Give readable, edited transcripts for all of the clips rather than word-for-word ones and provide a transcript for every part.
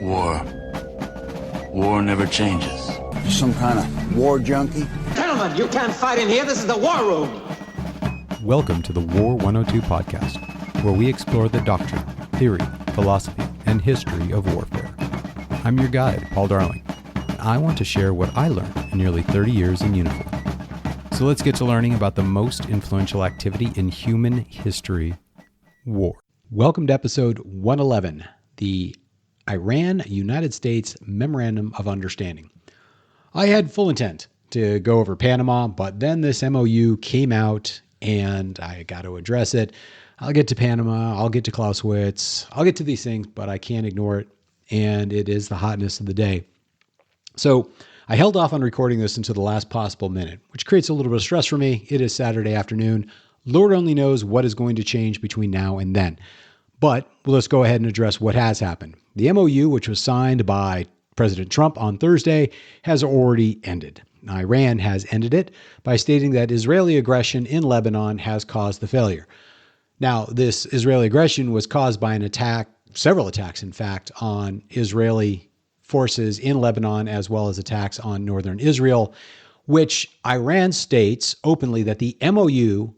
War. War never changes. You some kind of war junkie? Gentlemen, you can't fight in here. This is the war room. Welcome to the War 102 podcast, where we explore the doctrine, theory, philosophy, and history of warfare. I'm your guide, Paul Darling, and I want to share what I learned in nearly 30 years in uniform. So let's get to learning about the most influential activity in human history, war. Welcome to episode 111, the Iran-United States Memorandum of Understanding. I had full intent to go over Panama, but then this MOU came out and I got to address it. I'll get to Panama, I'll get to Clausewitz, I'll get to these things, but I can't ignore it, and it is the hotness of the day. So I held off on recording this until the last possible minute, which creates a little bit of stress for me. It is Saturday afternoon. Lord only knows what is going to change between now and then. But let's go ahead and address what has happened. The MOU, which was signed by President Trump on Thursday, has already ended. Iran has ended it by stating that Israeli aggression in Lebanon has caused the failure. Now, this Israeli aggression was caused by an attack, several attacks, in fact, on Israeli forces in Lebanon, as well as attacks on northern Israel, which Iran states openly that the MOU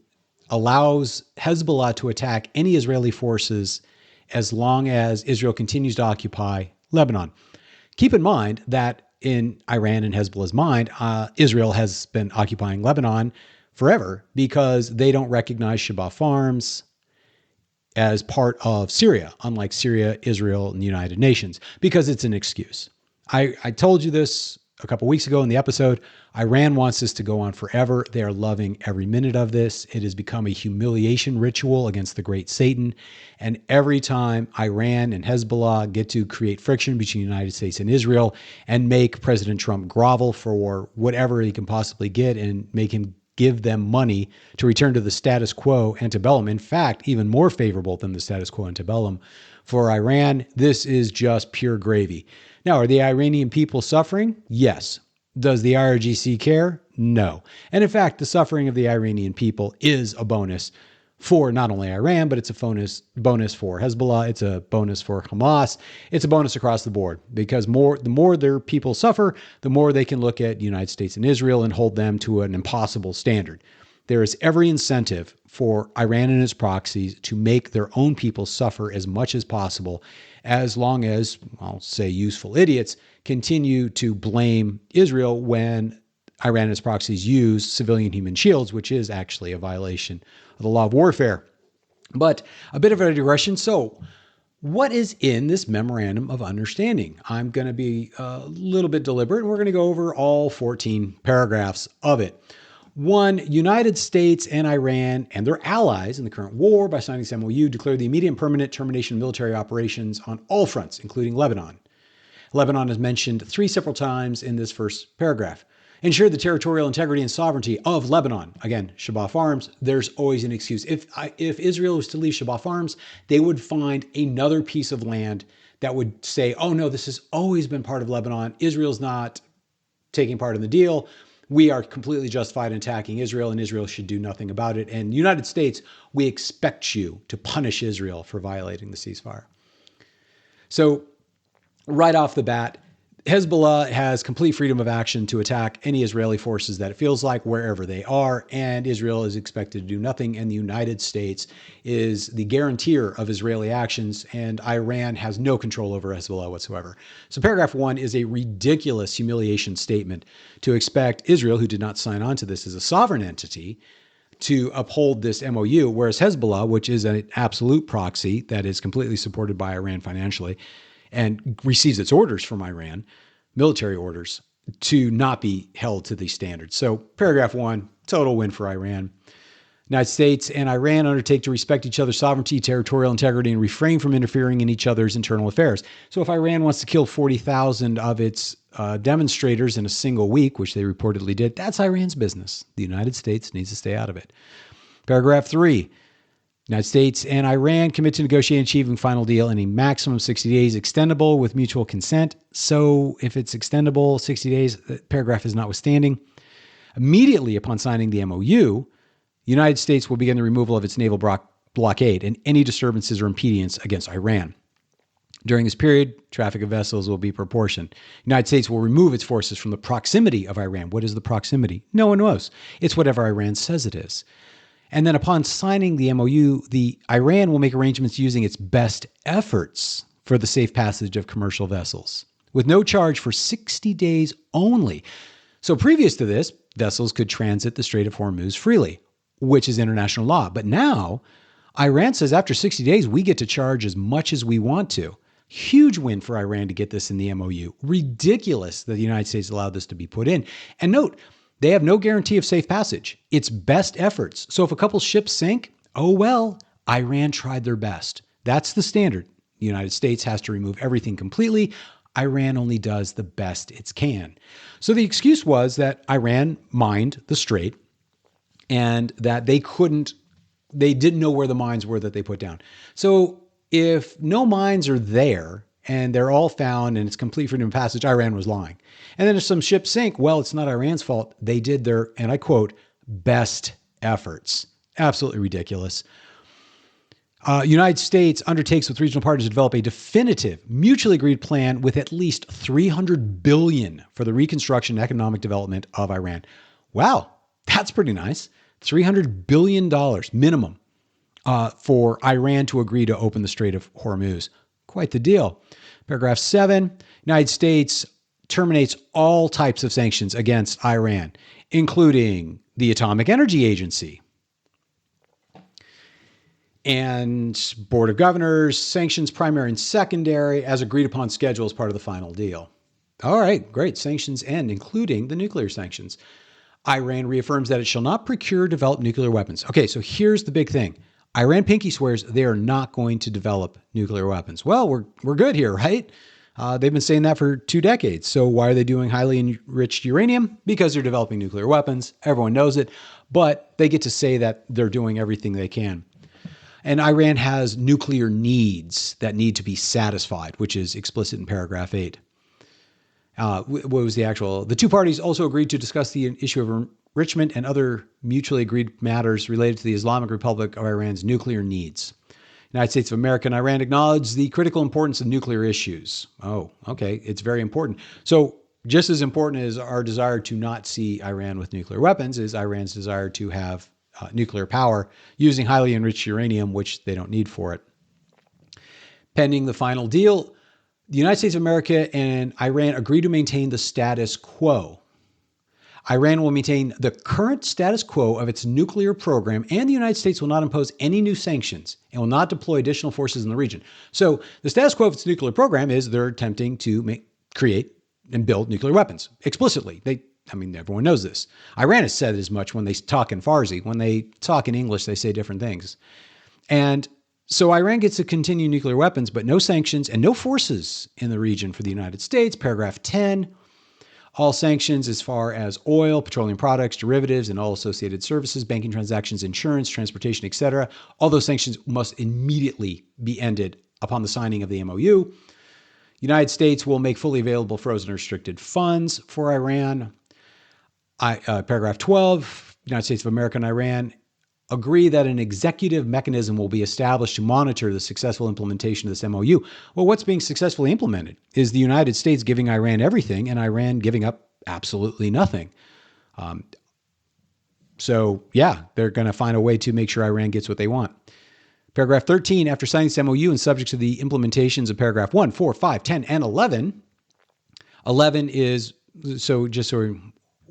allows Hezbollah to attack any Israeli forces as long as Israel continues to occupy Lebanon. Keep in mind that in Iran and Hezbollah's mind, Israel has been occupying Lebanon forever because they don't recognize Shabbat Farms as part of Syria, unlike Syria, Israel, and the United Nations, because it's an excuse. I told you this a couple weeks ago in the episode. Iran wants this to go on forever. They are loving every minute of this. It has become a humiliation ritual against the great Satan. And every time Iran and Hezbollah get to create friction between the United States and Israel and make President Trump grovel for whatever he can possibly get and make him give them money to return to the status quo antebellum, in fact, even more favorable than the status quo antebellum for Iran, this is just pure gravy. Now, are the Iranian people suffering? Yes. Does the IRGC care? No. And in fact, the suffering of the Iranian people is a bonus for not only Iran, but it's a bonus for Hezbollah. It's a bonus for Hamas. It's a bonus across the board because the more their people suffer, the more they can look at the United States and Israel and hold them to an impossible standard. There is every incentive for Iran and its proxies to make their own people suffer as much as possible, as long as, I'll say, useful idiots continue to blame Israel when Iran and its proxies use civilian human shields, which is actually a violation of the law of warfare. But a bit of a digression. So what is in this memorandum of understanding? I'm going to be a little bit deliberate, and we're going to go over all 14 paragraphs of it. 1, United States and Iran and their allies in the current war, by signing this MOU, declare the immediate and permanent termination of military operations on all fronts, including Lebanon. Lebanon is mentioned 3 separate times in this first paragraph. Ensure the territorial integrity and sovereignty of Lebanon. Again, Shabbat Farms, there's always an excuse. If Israel was to leave Shabbat Farms, they would find another piece of land that would say, oh no, this has always been part of Lebanon. Israel's not taking part in the deal. We are completely justified in attacking Israel, and Israel should do nothing about it. And the United States, we expect you to punish Israel for violating the ceasefire. So right off the bat, Hezbollah has complete freedom of action to attack any Israeli forces that it feels like wherever they are, and Israel is expected to do nothing, and the United States is the guarantor of Israeli actions, and Iran has no control over Hezbollah whatsoever. So paragraph 1 is a ridiculous humiliation statement to expect Israel, who did not sign on to this as a sovereign entity, to uphold this MOU, whereas Hezbollah, which is an absolute proxy that is completely supported by Iran financially, and receives its orders from Iran, military orders, to not be held to these standards. So paragraph 1, total win for Iran. United States and Iran undertake to respect each other's sovereignty, territorial integrity, and refrain from interfering in each other's internal affairs. So if Iran wants to kill 40,000 of its demonstrators in a single week, which they reportedly did, that's Iran's business. The United States needs to stay out of it. Paragraph 3, United States and Iran commit to negotiating and achieving final deal in a maximum of 60 days, extendable with mutual consent. So if it's extendable 60 days, the paragraph is notwithstanding. Immediately upon signing the MOU, the United States will begin the removal of its naval blockade and any disturbances or impediments against Iran. During this period, traffic of vessels will be proportioned. The United States will remove its forces from the proximity of Iran. What is the proximity? No one knows. It's whatever Iran says it is. And then upon signing the MOU, the Iran will make arrangements using its best efforts for the safe passage of commercial vessels, with no charge for 60 days only. So previous to this, vessels could transit the Strait of Hormuz freely, which is international law. But now, Iran says after 60 days, we get to charge as much as we want to. Huge win for Iran to get this in the MOU. Ridiculous that the United States allowed this to be put in. And note, they have no guarantee of safe passage. It's best efforts. So if a couple ships sink, oh well, Iran tried their best. That's the standard. The United States has to remove everything completely. Iran only does the best it can. So the excuse was that Iran mined the strait and that they didn't know where the mines were that they put down. So if no mines are there and they're all found and it's complete freedom of passage, Iran was lying. And then if some ships sink, well, it's not Iran's fault. They did their, and I quote, best efforts. Absolutely ridiculous. United States undertakes with regional partners to develop a definitive, mutually agreed plan with at least $300 billion for the reconstruction and economic development of Iran. Wow, that's pretty nice. $300 billion minimum for Iran to agree to open the Strait of Hormuz. Quite the deal. Paragraph 7, United States terminates all types of sanctions against Iran, including the Atomic Energy Agency and Board of Governors, sanctions primary and secondary, as agreed upon schedule as part of the final deal. All right, great. Sanctions end, including the nuclear sanctions. Iran reaffirms that it shall not procure or develop nuclear weapons. Okay, so here's the big thing. Iran pinky swears they are not going to develop nuclear weapons. Well, we're good here, right? They've been saying that for 2 decades. So why are they doing highly enriched uranium? Because they're developing nuclear weapons. Everyone knows it. But they get to say that they're doing everything they can. And Iran has nuclear needs that need to be satisfied, which is explicit in paragraph 8. What was the actual? The two parties also agreed to discuss the issue of enrichment and other mutually agreed matters related to the Islamic Republic of Iran's nuclear needs. United States of America and Iran acknowledge the critical importance of nuclear issues. Oh, okay. It's very important. So just as important as our desire to not see Iran with nuclear weapons is Iran's desire to have nuclear power using highly enriched uranium, which they don't need for it. Pending the final deal, the United States of America and Iran agree to maintain the status quo. Iran will maintain the current status quo of its nuclear program, and the United States will not impose any new sanctions and will not deploy additional forces in the region. So the status quo of its nuclear program is they're attempting to create and build nuclear weapons explicitly. Everyone knows this. Iran has said as much when they talk in Farsi. When they talk in English, they say different things. And so Iran gets to continue nuclear weapons, but no sanctions and no forces in the region for the United States. Paragraph 10, all sanctions as far as oil, petroleum products, derivatives, and all associated services, banking transactions, insurance, transportation, etc. All those sanctions must immediately be ended upon the signing of the MOU. United States will make fully available frozen restricted funds for Iran. Paragraph 12, United States of America and Iran agree that an executive mechanism will be established to monitor the successful implementation of this MOU. Well, what's being successfully implemented? Is the United States giving Iran everything and Iran giving up absolutely nothing? They're going to find a way to make sure Iran gets what they want. Paragraph 13, after signing this MOU and subject to the implementations of paragraph 1, 4, 5, 10, and 11, 11 is, so just so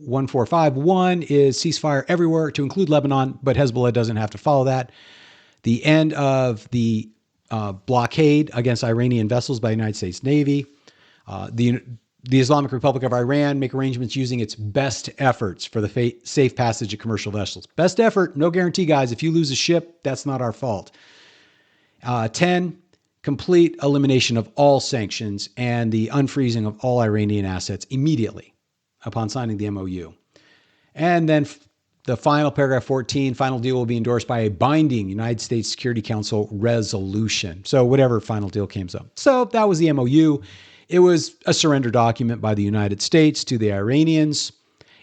1451 is ceasefire everywhere to include Lebanon, but Hezbollah doesn't have to follow that. The end of the blockade against Iranian vessels by the United States Navy. The Islamic Republic of Iran make arrangements using its best efforts for the safe passage of commercial vessels. Best effort, no guarantee, guys. If you lose a ship, that's not our fault. 10, complete elimination of all sanctions and the unfreezing of all Iranian assets immediately upon signing the MOU. And then the final paragraph 14, final deal will be endorsed by a binding United States Security Council resolution. So whatever final deal came up. So that was the MOU. It was a surrender document by the United States to the Iranians.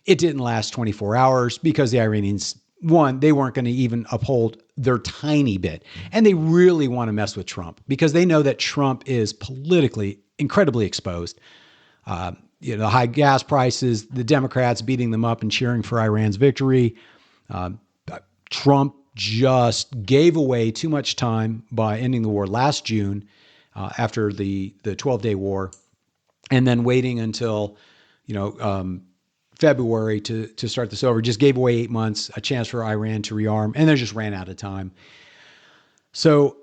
It didn't last 24 hours because the Iranians one, they weren't going to even uphold their tiny bit. And they really want to mess with Trump because they know that Trump is politically incredibly exposed. The high gas prices, the Democrats beating them up and cheering for Iran's victory. Trump just gave away too much time by ending the war last June after the 12-day war, and then waiting until, February to start this over. Just gave away 8 months, a chance for Iran to rearm, and they just ran out of time. So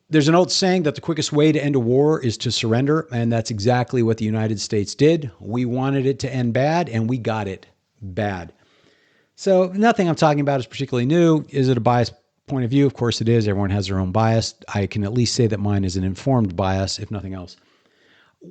there's an old saying that the quickest way to end a war is to surrender, and that's exactly what the United States did. We wanted it to end bad, and we got it bad. So nothing I'm talking about is particularly new. Is it a biased point of view? Of course it is. Everyone has their own bias. I can at least say that mine is an informed bias, if nothing else.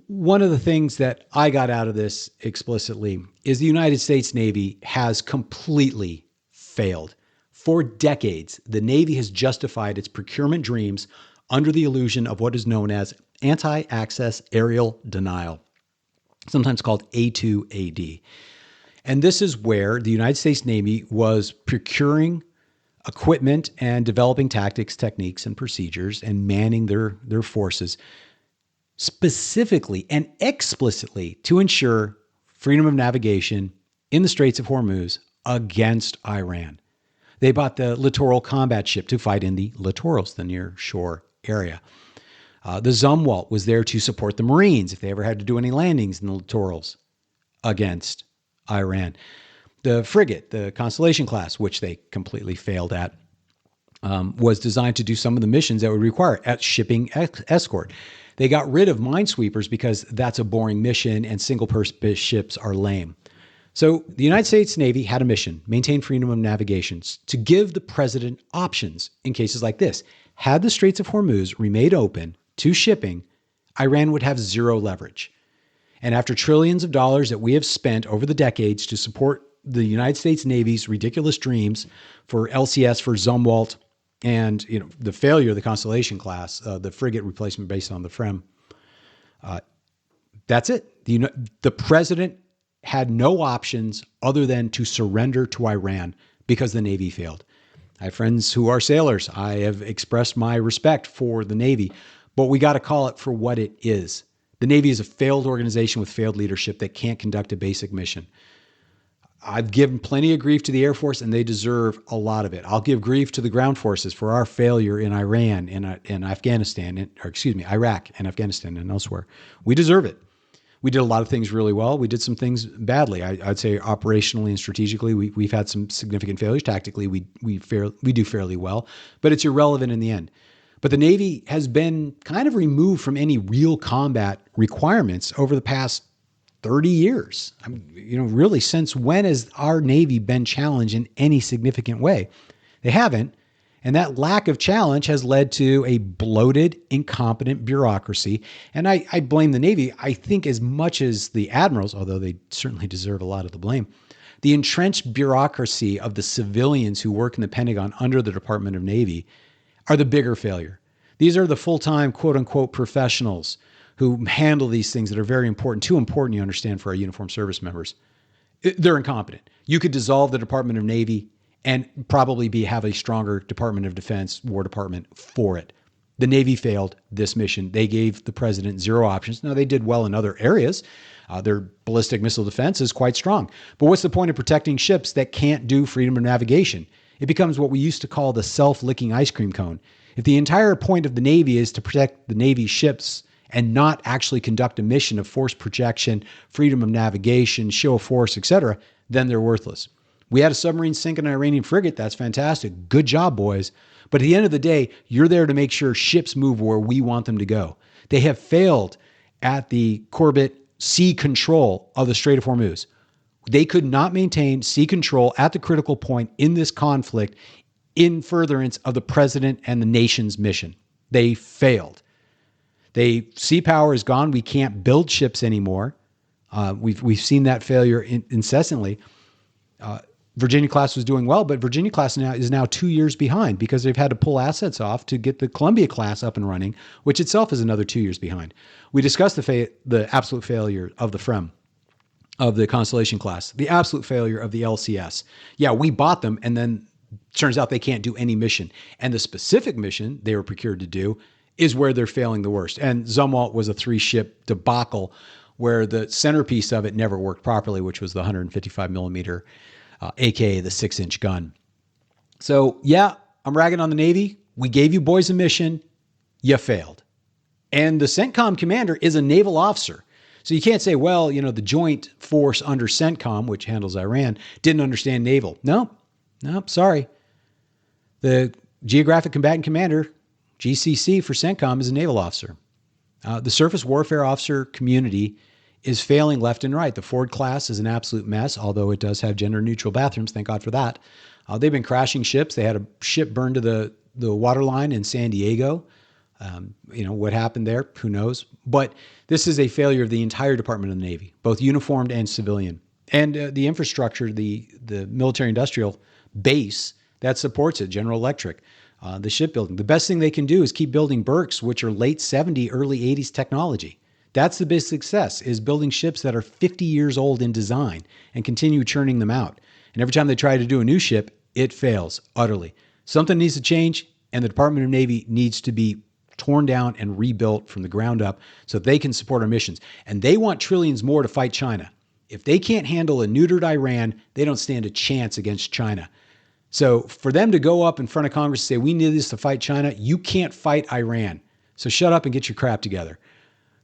One of the things that I got out of this explicitly is the United States Navy has completely failed. For decades, the Navy has justified its procurement dreams under the illusion of what is known as anti-access aerial denial, sometimes called A2AD. And this is where the United States Navy was procuring equipment and developing tactics, techniques, and procedures and manning their forces specifically and explicitly to ensure freedom of navigation in the Straits of Hormuz against Iran. They bought the littoral combat ship to fight in the littorals, the near shore area. The Zumwalt was there to support the Marines if they ever had to do any landings in the littorals against Iran. The frigate, the Constellation class, which they completely failed at, was designed to do some of the missions that would require shipping escort. They got rid of minesweepers because that's a boring mission and single-purpose ships are lame. So the United States Navy had a mission, maintain freedom of navigation, to give the president options in cases like this. Had the Straits of Hormuz remained open to shipping, Iran would have zero leverage. And after trillions of dollars that we have spent over the decades to support the United States Navy's ridiculous dreams for LCS, for Zumwalt, and the failure of the Constellation class, the frigate replacement based on the FREM, that's it. The president had no options other than to surrender to Iran because the Navy failed. I have friends who are sailors. I have expressed my respect for the Navy, but we got to call it for what it is. The Navy is a failed organization with failed leadership that can't conduct a basic mission. I've given plenty of grief to the Air Force, and they deserve a lot of it. I'll give grief to the ground forces for our failure in Iran, in Afghanistan, Iraq and Afghanistan and elsewhere. We deserve it. We did a lot of things really well. We did some things badly. I'd say operationally and strategically, we've had some significant failures. Tactically, we do fairly well, but it's irrelevant in the end. But the Navy has been kind of removed from any real combat requirements over the past 30 years. Really, since when has our Navy been challenged in any significant way? They haven't. And that lack of challenge has led to a bloated, incompetent bureaucracy. And I blame the Navy, I think, as much as the admirals, although they certainly deserve a lot of the blame. The entrenched bureaucracy of the civilians who work in the Pentagon under the Department of Navy are the bigger failure. These are the full-time, quote-unquote, professionals who handle these things that are very important, too important, you understand, for our uniformed service members. They're incompetent. You could dissolve the Department of Navy and probably have a stronger Department of Defense, War Department for it. The Navy failed this mission. They gave the president zero options. Now, they did well in other areas. Their ballistic missile defense is quite strong. But what's the point of protecting ships that can't do freedom of navigation? It becomes what we used to call the self-licking ice cream cone. If the entire point of the Navy is to protect the Navy ships and not actually conduct a mission of force projection, freedom of navigation, show of force, etc., then they're worthless. We had a submarine sink an Iranian frigate. That's fantastic. Good job, boys. But at the end of the day, you're there to make sure ships move where we want them to go. They have failed at the Corbett sea control of the Strait of Hormuz. They could not maintain sea control at the critical point in this conflict in furtherance of the president and the nation's mission. They failed. Sea power is gone. We can't build ships anymore. We've seen that failure incessantly. Virginia class was doing well, but Virginia class is now 2 years behind because they've had to pull assets off to get the Columbia class up and running, which itself is another 2 years behind. We discussed the absolute failure of the FREM, of the Constellation class, the absolute failure of the LCS. Yeah, we bought them, and then turns out they can't do any mission. And the specific mission they were procured to do is where they're failing the worst. And Zumwalt was a 3-ship debacle where the centerpiece of it never worked properly, which was the 155 millimeter, aka the 6-inch gun. So yeah, I'm ragging on the Navy. We gave you boys a mission. You failed. And the CENTCOM commander is a naval officer. So you can't say, well, the joint force under CENTCOM, which handles Iran, didn't understand naval. No, sorry. The Geographic Combatant Commander, GCC for CENTCOM, is a naval officer. The surface warfare officer community is failing left and right. The Ford class is an absolute mess, although it does have gender-neutral bathrooms. Thank God for that. They've been crashing ships. They had a ship burned to the waterline in San Diego. What happened there, who knows? But this is a failure of the entire Department of the Navy, both uniformed and civilian. And the infrastructure, the military-industrial base that supports it, General Electric, the shipbuilding. The best thing they can do is keep building Berks, which are late 70s, early 80s technology. That's the big success, is building ships that are 50 years old in design and continue churning them out. And every time they try to do a new ship, it fails utterly. Something needs to change, and the Department of Navy needs to be torn down and rebuilt from the ground up so they can support our missions. And they want trillions more to fight China. If they can't handle a neutered Iran, they don't stand a chance against China. So for them to go up in front of Congress and say, we need this to fight China, you can't fight Iran. So shut up and get your crap together.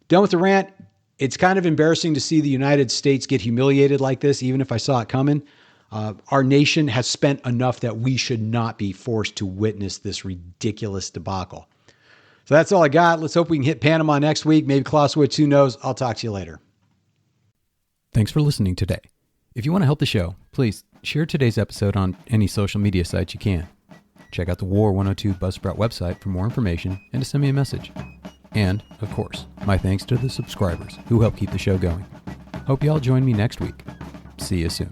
Done with the rant. It's kind of embarrassing to see the United States get humiliated like this, even if I saw it coming. Our nation has spent enough that we should not be forced to witness this ridiculous debacle. So that's all I got. Let's hope we can hit Panama next week. Maybe Clausewitz, who knows? I'll talk to you later. Thanks for listening today. If you want to help the show, please share today's episode on any social media sites you can. Check out the War 102 Buzzsprout website for more information and to send me a message. And, of course, my thanks to the subscribers who help keep the show going. Hope you all join me next week. See you soon.